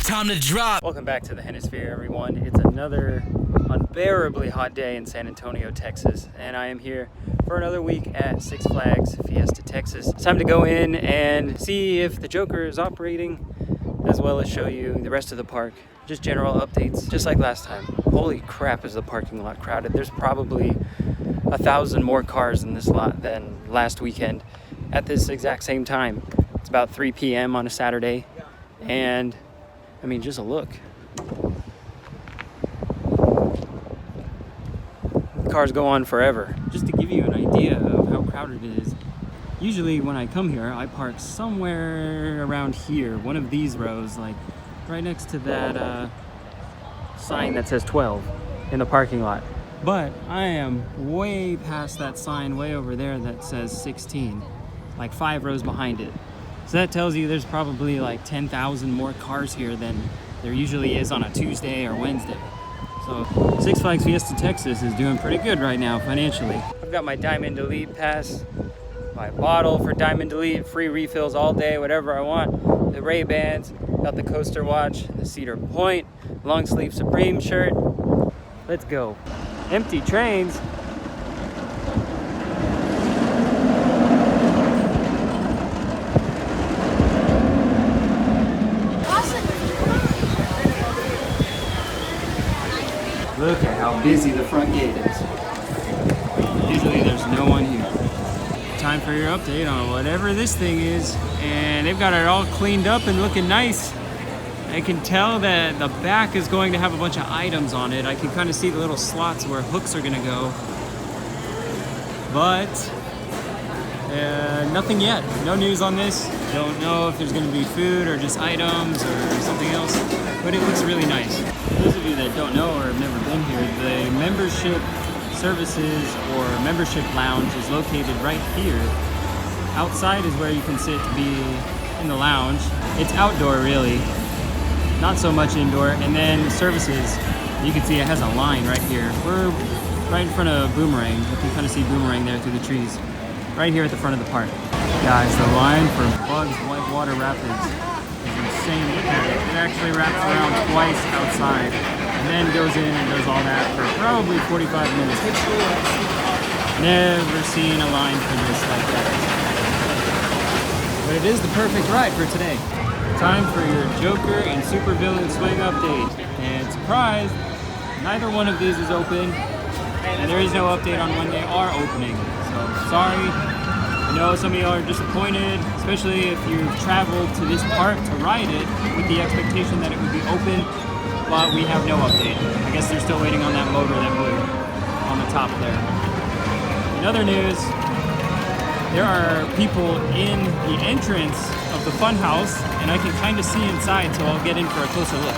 time to drop. Welcome back to the Hennisphere, everyone. It's another unbearably hot day in San Antonio, Texas, and I am here for another week at Six Flags Fiesta, Texas. It's time to go in and see if the Joker is operating, as well as show you the rest of the park. Just general updates, just like last time. Holy crap, is the parking lot crowded. There's probably 1,000 more cars in this lot than last weekend at this exact same time. It's about 3 p.m. on a Saturday, and I mean, just a look. Cars go on forever. Just to give you an idea of how crowded it is, usually when I come here, I park somewhere around here, one of these rows, like right next to that sign that says 12 in the parking lot. But I am way past that sign way over there that says 16, like 5 rows behind it. So that tells you there's probably like 10,000 more cars here than there usually is on a Tuesday or Wednesday. So Six Flags Fiesta, Texas is doing pretty good right now financially. I've got my Diamond Elite pass, my bottle for Diamond Elite, free refills all day, whatever I want. The Ray-Bans, got the Coaster watch, the Cedar Point, long sleeve Supreme shirt. Let's go. Empty trains. Look at how busy the front gate is. Usually there's no one here. Time for your update on whatever this thing is. And they've got it all cleaned up and looking nice. I can tell that the back is going to have a bunch of items on it. I can kind of see the little slots where hooks are gonna go. But nothing yet. No news on this. Don't know if there's gonna be food or just items or something else. But it looks really nice. For those of you that don't know or have never been here, the membership services or membership lounge is located right here. Outside is where you can sit to be in the lounge. It's outdoor really, not so much indoor. And then services, you can see it has a line right here. We're right in front of Boomerang. You can kind of see Boomerang there through the trees. Right here at the front of the park. Guys, the line for Bugs Whitewater Rapids is insane. Look at it. It actually wraps around twice outside and then goes in and does all that for probably 45 minutes. Never seen a line for this like that. But it is the perfect ride for today. Time for your Joker and Supervillain Swing update. And surprise, neither one of these is open. And there is no update on when they are opening. So sorry. I know some of y'all are disappointed, especially if you've traveled to this park to ride it with the expectation that it would be open, but we have no update. I guess they're still waiting on that motor that blew on the top there. In other news, there are people in the entrance of the fun house, and I can kind of see inside, so I'll get in for a closer look.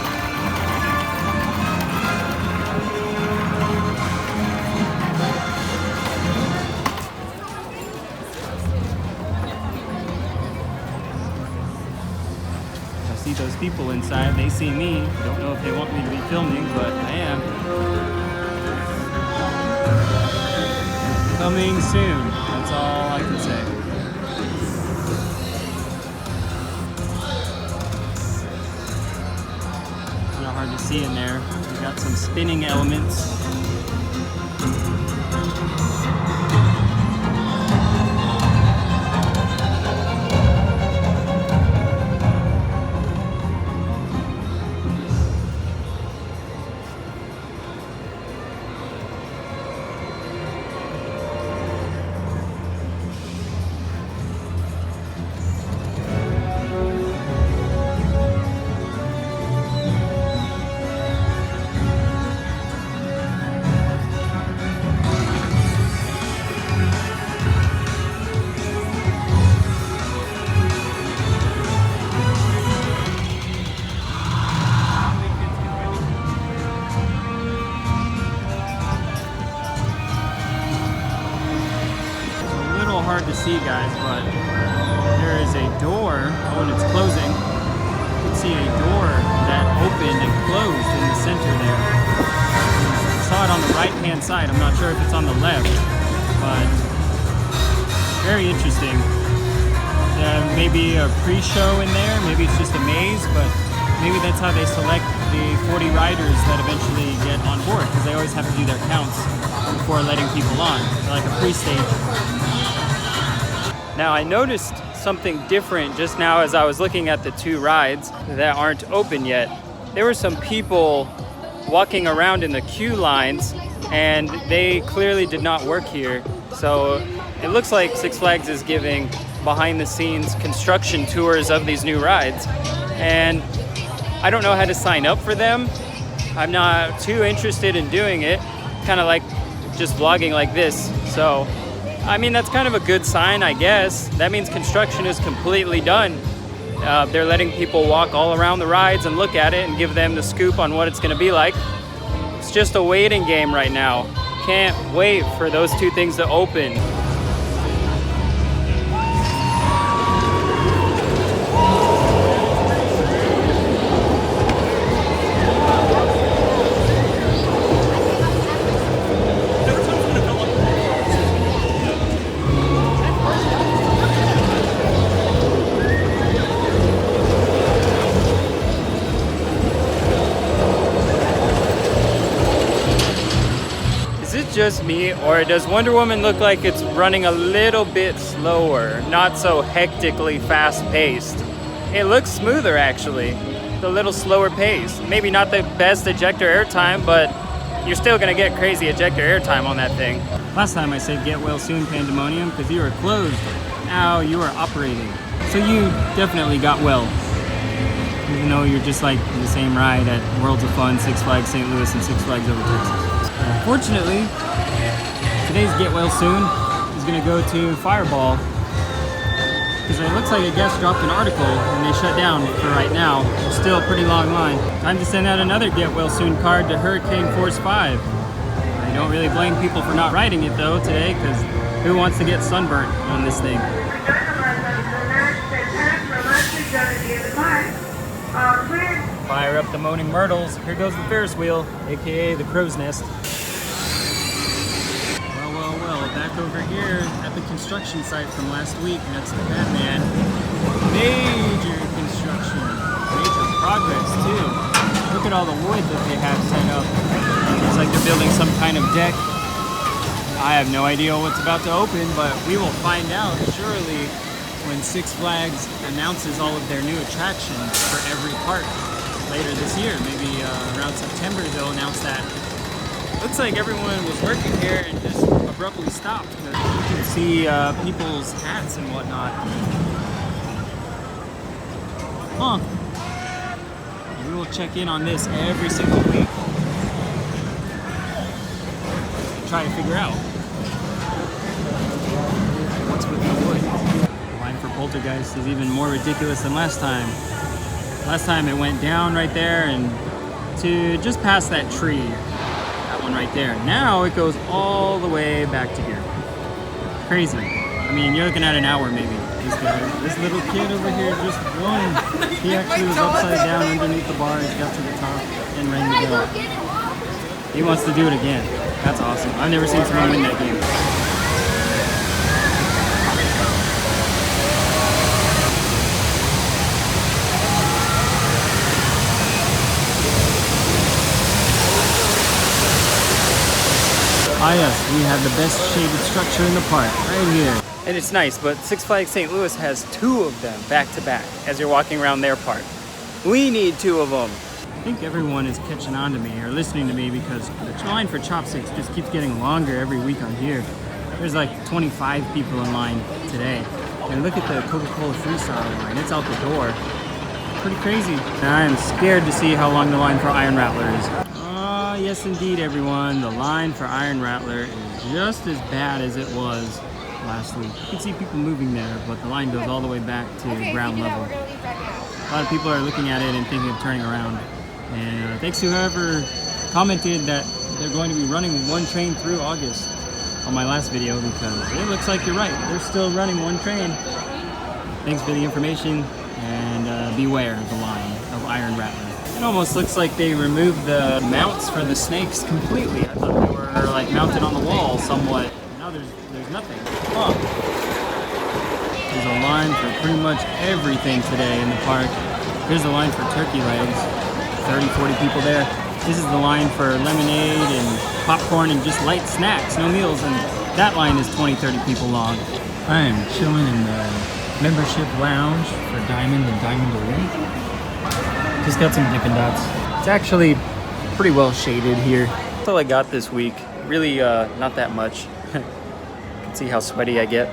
See those people inside, they see me. Don't know if they want me to be filming, but I am. Coming soon, that's all I can say. Kind of hard to see in there. We've got some spinning elements. Hard to see, guys, but there is a door. Oh, and it's closing. You can see a door that opened and closed in the center there. I saw it on the right hand side. I'm not sure if it's on the left, but very interesting. maybe a pre-show in there, maybe it's just a maze, but maybe that's how they select the 40 riders that eventually get on board, because they always have to do their counts before letting people on, like a pre-stage. Now I noticed something different just now as I was looking at the two rides that aren't open yet. There were some people walking around in the queue lines, and they clearly did not work here. So it looks like Six Flags is giving behind the scenes construction tours of these new rides. And I don't know how to sign up for them. I'm not too interested in doing it, kind of like just vlogging like this. So, I mean, that's kind of a good sign, I guess. That means construction is completely done. They're letting people walk all around the rides and look at it and give them the scoop on what it's gonna be like. It's just a waiting game right now. Can't wait for those two things to open. Just me, or does Wonder Woman look like it's running a little bit slower, not so hectically fast-paced? It looks smoother actually, a little slower pace. Maybe not the best ejector air time, but you're still gonna get crazy ejector air time on that thing. Last time I said get well soon, Pandemonium, because you were closed. Now you are operating. So you definitely got well. Even though you're just like the same ride at Worlds of Fun, Six Flags St. Louis, and Six Flags over Texas. Unfortunately, today's Get Well Soon is going to go to Fireball, because it looks like a guest dropped an article and they shut down for right now. Still a pretty long line. Time to send out another Get Well Soon card to Hurricane Force 5. I don't really blame people for not riding it though today, because who wants to get sunburnt on this thing? Fire up the Moaning Myrtles. Here goes the Ferris wheel, aka the Crow's Nest. Well, back over here at the construction site from last week next to Batman. Major construction, major progress too. Look at all the wood that they have set up. Looks like they're building some kind of deck. I have no idea what's about to open, but we will find out surely when Six Flags announces all of their new attractions for every park later this year. Maybe around September they'll announce that. Looks like everyone was working here and just abruptly stopped. You can see people's hats and whatnot. Huh. We will check in on this every single week. Try to figure out what's with the wood. The line for Poltergeist is even more ridiculous than last time. Last time it went down right there and to just past that tree. That one right there. Now it goes all the way back to here. Crazy. I mean, you're looking at an hour maybe. This guy, this little kid over here just won. He actually was upside down underneath the bars, got to the top, and rang the bell. He wants to do it again. That's awesome. I've never seen someone win that game. Ah yes, we have the best shaded structure in the park, right here. And it's nice, but Six Flags St. Louis has two of them back to back as you're walking around their park. We need two of them. I think everyone is catching on to me or listening to me because the line for chopsticks just keeps getting longer every week on here. There's like 25 people in line today. And look at the Coca-Cola freestyle line, it's out the door. Pretty crazy. And I am scared to see how long the line for Iron Rattler is. Yes indeed everyone, the line for Iron Rattler is just as bad as it was last week. You can see people moving there, but the line goes all the way back to ground level. A lot of people are looking at it and thinking of turning around. And thanks to whoever commented that they're going to be running one train through August on my last video, because it looks like you're right. They're still running one train. Thanks for the information, and beware of the line of Iron Rattler. It almost looks like they removed the mounts for the snakes completely. I thought they were like mounted on the wall somewhat. Now there's nothing. Huh. There's a line for pretty much everything today in the park. Here's the line for turkey legs. 30, 40 people there. This is the line for lemonade and popcorn and just light snacks, no meals. And that line is 20, 30 people long. I am chilling in the membership lounge for Diamond and Diamond Elite. Just got some Dippin' Dots. It's actually pretty well shaded here. That's all I got this week. Really, not that much. You can see how sweaty I get.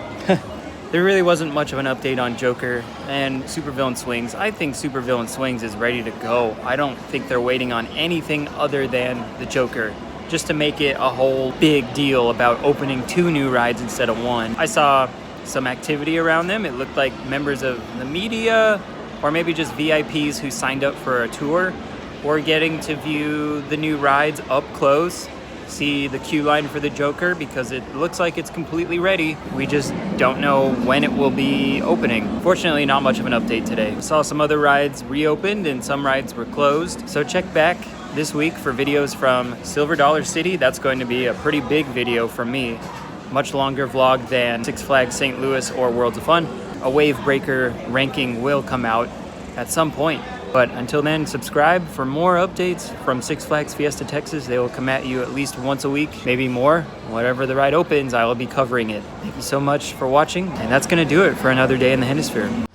There really wasn't much of an update on Joker and Supervillain Swings. I think Supervillain Swings is ready to go. I don't think they're waiting on anything other than the Joker, just to make it a whole big deal about opening 2 new rides instead of 1. I saw some activity around them. It looked like members of the media, or maybe just VIPs who signed up for a tour, were getting to view the new rides up close, see the queue line for the Joker, because it looks like it's completely ready. We just don't know when it will be opening. Fortunately, not much of an update today. I saw some other rides reopened and some rides were closed. So check back this week for videos from Silver Dollar City. That's going to be a pretty big video from me. Much longer vlog than Six Flags St. Louis or Worlds of Fun. A Wave Breaker ranking will come out at some point. But until then, subscribe for more updates from Six Flags Fiesta, Texas. They will come at you at least once a week, maybe more. Whatever the ride opens, I will be covering it. Thank you so much for watching, and that's going to do it for another day in the Hennisphere.